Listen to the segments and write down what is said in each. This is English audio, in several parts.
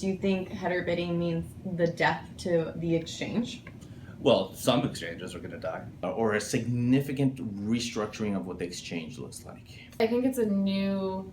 Do you think header bidding means the death to the exchange? Well, some exchanges are going to die, or a significant restructuring of what the exchange looks like. I think it's a new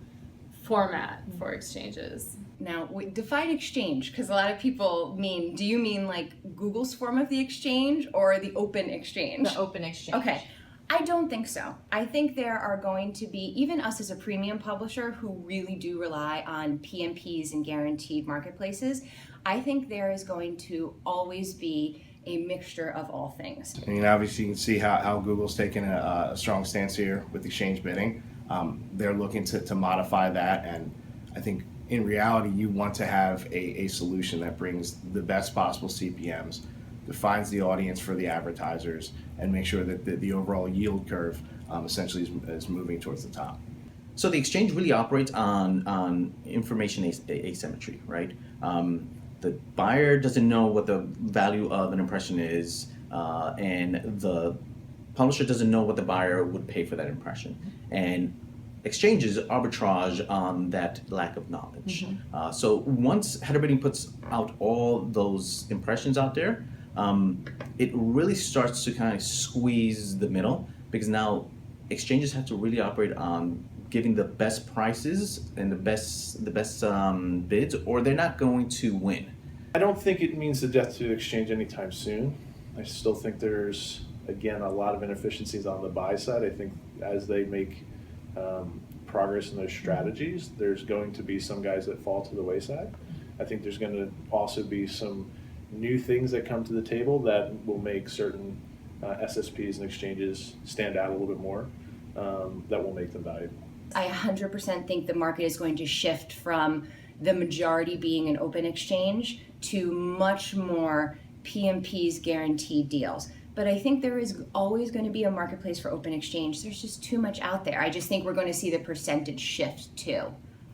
format for exchanges. Now, define exchange, because a lot of people do you mean like Google's form of the exchange or the open exchange? The open exchange. Okay. I don't think so. I think there are going to be, even us as a premium publisher who really do rely on PMPs and guaranteed marketplaces, I think there is going to always be a mixture of all things. I mean, obviously you can see how Google's taken a strong stance here with exchange bidding. They're looking to modify that, and I think in reality you want to have a solution that brings the best possible CPMs, defines the audience for the advertisers, and make sure that the overall yield curve essentially is moving towards the top. So the exchange really operates on information asymmetry, right? The buyer doesn't know what the value of an impression is, and the publisher doesn't know what the buyer would pay for that impression. And exchanges arbitrage on that lack of knowledge. So once header bidding puts out all those impressions out there, it really starts to kind of squeeze the middle, because now exchanges have to really operate on giving the best prices and the best bids, or they're not going to win. I don't think it means the death to the exchange anytime soon. I still think there's, again, a lot of inefficiencies on the buy side. I think as they make progress in those strategies, there's going to be some guys that fall to the wayside. I think there's going to also be some new things that come to the table that will make certain SSPs and exchanges stand out a little bit more, that will make them valuable. I 100% think the market is going to shift from the majority being an open exchange to much more PMPs guaranteed deals. But I think there is always going to be a marketplace for open exchange. There's just too much out there. I just think we're going to see the percentage shift to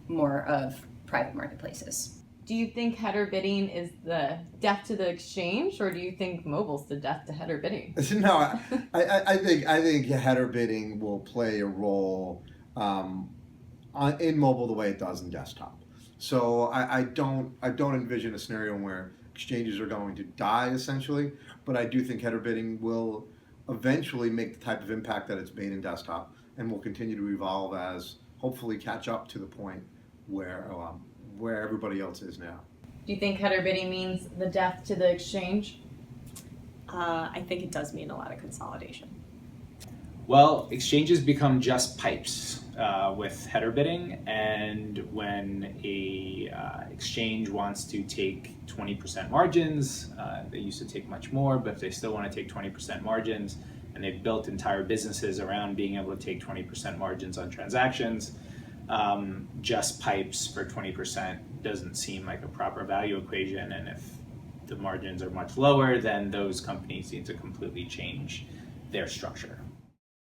more of private marketplaces. Do you think header bidding is the death to the exchange, or do you think mobile's the death to header bidding? No, I think header bidding will play a role in mobile the way it does in desktop. So I don't envision a scenario where exchanges are going to die essentially, but I do think header bidding will eventually make the type of impact that it's made in desktop, and will continue to evolve as hopefully catch up to the point where everybody else is now. Do you think header bidding means the death to the exchange? I think it does mean a lot of consolidation. Well, exchanges become just pipes with header bidding, and when a exchange wants to take 20% margins, they used to take much more, but if they still want to take 20% margins, and they've built entire businesses around being able to take 20% margins on transactions, just pipes for 20% doesn't seem like a proper value equation, and if the margins are much lower, then those companies need to completely change their structure.